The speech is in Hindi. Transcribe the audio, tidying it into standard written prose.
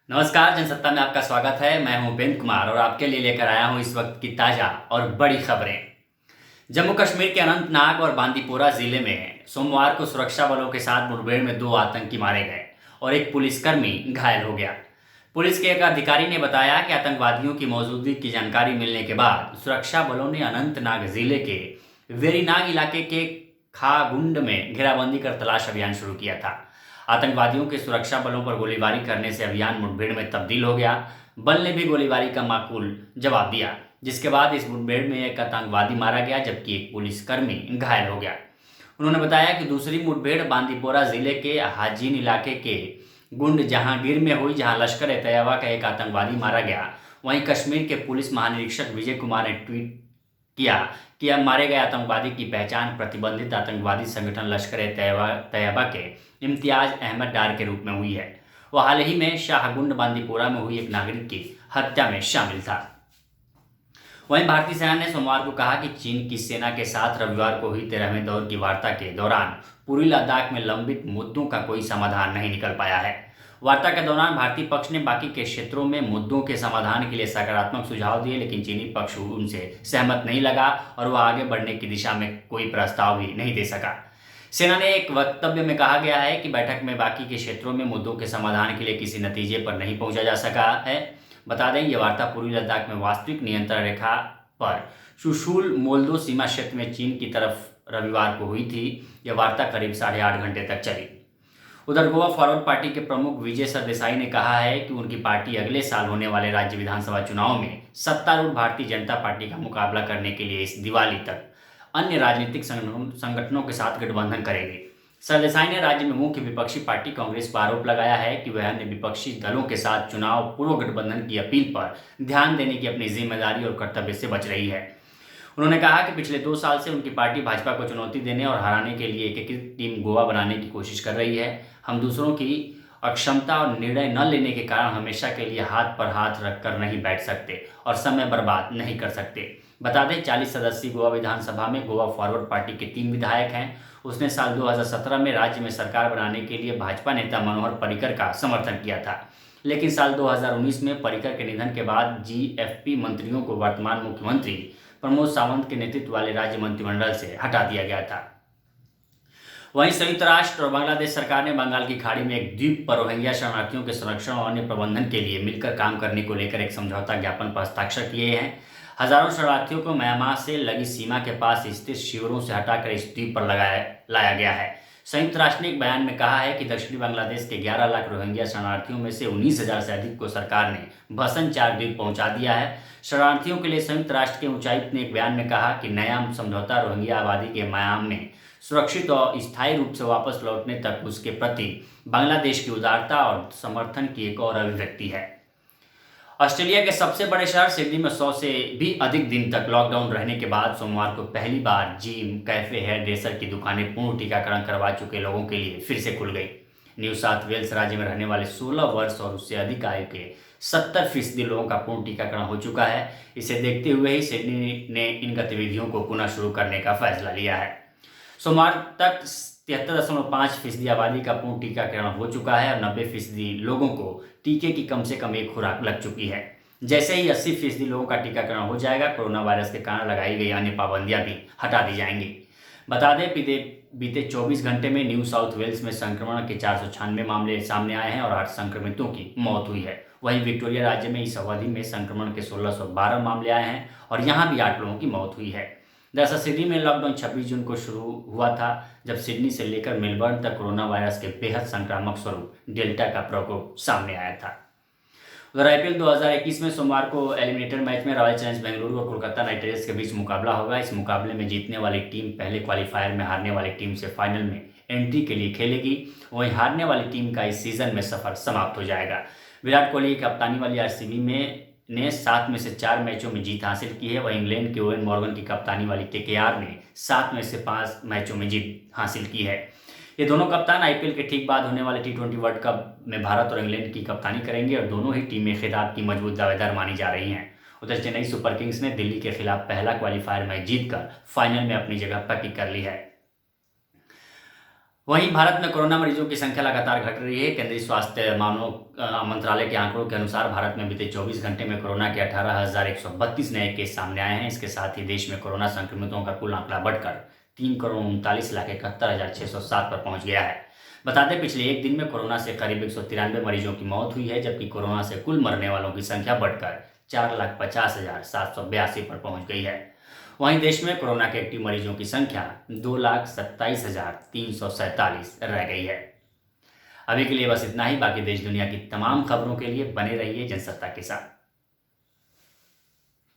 नमस्कार, जनसत्ता में आपका स्वागत है। मैं हूं उपेंद्र कुमार और आपके लिए लेकर आया हूं इस वक्त की ताज़ा और बड़ी खबरें। जम्मू कश्मीर के अनंतनाग और बांदीपोरा जिले में सोमवार को सुरक्षा बलों के साथ मुठभेड़ में 2 आतंकी मारे गए और एक पुलिसकर्मी घायल हो गया। पुलिस के एक अधिकारी ने बताया कि आतंकवादियों की मौजूदगी की जानकारी मिलने के बाद सुरक्षा बलों ने अनंतनाग जिले के वेरीनाग इलाके के खागुंड में घेराबंदी कर तलाश अभियान शुरू किया था। आतंकवादियों के सुरक्षा बलों पर गोलीबारी करने से अभियान मुठभेड़ में तब्दील हो गया। बल ने भी गोलीबारी का माकूल जवाब दिया, जिसके बाद इस मुठभेड़ में एक आतंकवादी मारा गया जबकि एक पुलिसकर्मी घायल हो गया। उन्होंने बताया कि दूसरी मुठभेड़ बांदीपोरा जिले के हाजीन इलाके के गुंड जहांगीर में हुई, जहां लश्कर ए तैयबा का एक आतंकवादी मारा गया। वहीं कश्मीर के पुलिस महानिरीक्षक विजय कुमार ने ट्वीट किया कि अब मारे गए आतंकवादी की पहचान प्रतिबंधित आतंकवादी संगठन लश्कर ए तैयबा के इम्तियाज अहमद डार के रूप में हुई है। वह हाल ही में शाहगुंड बांदीपोरा में हुई एक नागरिक की हत्या में शामिल था। वहीं भारतीय सेना ने सोमवार को कहा कि चीन की सेना के साथ रविवार को हुई 13वें दौर की वार्ता के दौरान पूर्वी लद्दाख में लंबित मुद्दों का कोई समाधान नहीं निकल पाया है। वार्ता के दौरान भारतीय पक्ष ने बाकी के क्षेत्रों में मुद्दों के समाधान के लिए सकारात्मक सुझाव दिए, लेकिन चीनी पक्ष उनसे सहमत नहीं लगा और वह आगे बढ़ने की दिशा में कोई प्रस्ताव भी नहीं दे सका। सेना ने एक वक्तव्य में कहा गया है कि बैठक में बाकी के क्षेत्रों में मुद्दों के समाधान के लिए किसी नतीजे पर नहीं पहुंचा जा सका है। बता दें, ये वार्ता पूर्वी लद्दाख में वास्तविक नियंत्रण रेखा पर सुशूल मोल्दो सीमा क्षेत्र में चीन की तरफ रविवार को हुई थी। यह वार्ता करीब 8.5 घंटे तक चली। उधर गोवा फॉरवर्ड पार्टी के प्रमुख विजय सरदेसाई ने कहा है कि उनकी पार्टी अगले साल होने वाले राज्य विधानसभा चुनाव में सत्तारूढ़ भारतीय जनता पार्टी का मुकाबला करने के लिए इस दिवाली तक अन्य राजनीतिक संगठनों के साथ गठबंधन करेगी। सरदेसाई ने राज्य में मुख्य विपक्षी पार्टी कांग्रेस पर आरोप लगाया है कि वह अन्य विपक्षी दलों के साथ चुनाव पूर्व गठबंधन की अपील पर ध्यान देने की अपनी जिम्मेदारी और कर्तव्य से बच रही है। उन्होंने कहा कि पिछले 2 साल से उनकी पार्टी भाजपा को चुनौती देने और हराने के लिए एकीकृत टीम गोवा बनाने की कोशिश कर रही है। हम दूसरों की अक्षमता और निर्णय न लेने के कारण हमेशा के लिए हाथ पर हाथ रखकर नहीं बैठ सकते और समय बर्बाद नहीं कर सकते। बता दें, 40 सदस्यीय गोवा विधानसभा में गोवा फॉरवर्ड पार्टी के 3 विधायक हैं। उसने साल 2017 में राज्य में सरकार बनाने के लिए भाजपा नेता मनोहर पर्रिकर का समर्थन किया था, लेकिन साल 2019 में पर्रिकर के निधन के बाद जीएफपी मंत्रियों को वर्तमान मुख्यमंत्री प्रमोद सावंत के नेतृत्व वाले राज्य मंत्रिमंडल से हटा दिया गया था। वहीं संयुक्त राष्ट्र और बांग्लादेश सरकार ने बंगाल की खाड़ी में एक द्वीप पर रोहिंग्या शरणार्थियों के संरक्षण और अन्य प्रबंधन के लिए मिलकर काम करने को लेकर एक समझौता ज्ञापन पर हस्ताक्षर किए हैं। हजारों शरणार्थियों को म्यांमार से लगी सीमा के पास स्थित शिविरों से हटाकर इस द्वीप पर लाया गया है। संयुक्त राष्ट्र ने एक बयान में कहा है कि दक्षिणी बांग्लादेश के 11 लाख रोहिंग्या शरणार्थियों में से 19,000 से अधिक को सरकार ने भसन 4 द्वीप पहुंचा दिया है। शरणार्थियों के लिए संयुक्त राष्ट्र के उच्चायुक्त ने एक बयान में कहा कि नया समझौता रोहिंग्या आबादी के म्यांमार में सुरक्षित और स्थायी रूप से वापस लौटने तक उसके प्रति बांग्लादेश की उदारता और समर्थन की एक और अभिव्यक्ति है। ऑस्ट्रेलिया के सबसे बड़े शहर सिडनी में 100 से भी अधिक दिन तक लॉकडाउन रहने के बाद सोमवार को पहली बार जिम, कैफे, हेयर ड्रेसर की दुकानें पूर्ण टीकाकरण करवा चुके लोगों के लिए फिर से खुल गई। न्यू साउथ वेल्स राज्य में रहने वाले 16 वर्ष और उससे अधिक आयु के 70% लोगों का पूर्ण टीकाकरण हो चुका है। इसे देखते हुए ही सिडनी ने इन गतिविधियों को पुनः शुरू करने का फैसला लिया है। सोमवार तक 73.5% आबादी का पूर्ण टीकाकरण हो चुका है और 90% लोगों को टीके की कम से कम एक खुराक लग चुकी है। जैसे ही 80% लोगों का टीकाकरण हो जाएगा, कोरोना वायरस के कारण लगाई गई अन्य पाबंदियां भी हटा दी जाएंगी। बता दें, बीते 24 घंटे में न्यू साउथ वेल्स में संक्रमण के 496 मामले सामने आए हैं और 8 संक्रमितों की मौत हुई है। वहीं विक्टोरिया राज्य में इस अवधि में संक्रमण के 1612 मामले आए हैं और यहाँ भी 8 लोगों की मौत हुई है। दरअसल सिडनी में लॉकडाउन 26 जून को शुरू हुआ था, जब सिडनी से लेकर मेलबर्न तक कोरोना वायरस के बेहद संक्रामक स्वरूप डेल्टा का प्रकोप सामने आया था। उधर आईपीएल 2021 में सोमवार को एलिमिनेटर मैच में रॉयल चैलेंजर्स बेंगलुरु और कोलकाता नाइट राइडर्स के बीच मुकाबला होगा। इस मुकाबले में जीतने वाली टीम पहले क्वालीफायर में हारने वाली टीम से फाइनल में एंट्री के लिए खेलेगी। वहीं हारने वाली टीम का इस सीजन में सफर समाप्त हो जाएगा। विराट कोहली की कप्तानी वाली आरसीबी ने 7 में से 4 मैचों में जीत हासिल की है। वहीं इंग्लैंड के ओवेन मॉर्गन की कप्तानी वाली केकेआर ने 7 में से 5 मैचों में जीत हासिल की है। ये दोनों कप्तान आईपीएल के ठीक बाद होने वाले T20 वर्ल्ड कप में भारत और इंग्लैंड की कप्तानी करेंगे और दोनों ही टीमें खिताब की मजबूत दावेदार मानी जा रही हैं। उधर चेन्नई सुपर किंग्स ने दिल्ली के खिलाफ पहला क्वालीफायर मैच जीतकर फाइनल में अपनी जगह पक्की कर ली है। वहीं भारत में कोरोना मरीजों की संख्या लगातार घट रही है। केंद्रीय स्वास्थ्य मामलों मंत्रालय के आंकड़ों के अनुसार भारत में बीते 24 घंटे में कोरोना के 18,132 नए केस सामने आए हैं। इसके साथ ही देश में कोरोना संक्रमितों का कुल आंकड़ा बढ़कर 3,39,71,607 पर पहुंच गया है। बता दें, पिछले एक दिन में कोरोना से करीब 193 मरीजों की मौत हुई है, जबकि कोरोना से कुल मरने वालों की संख्या बढ़कर 4,50,782 पर पहुंच गई है। वहीं देश में कोरोना के एक्टिव मरीजों की संख्या 2,27,347 रह गई है। अभी के लिए बस इतना ही। बाकी देश दुनिया की तमाम खबरों के लिए बने रहिए जनसत्ता के साथ।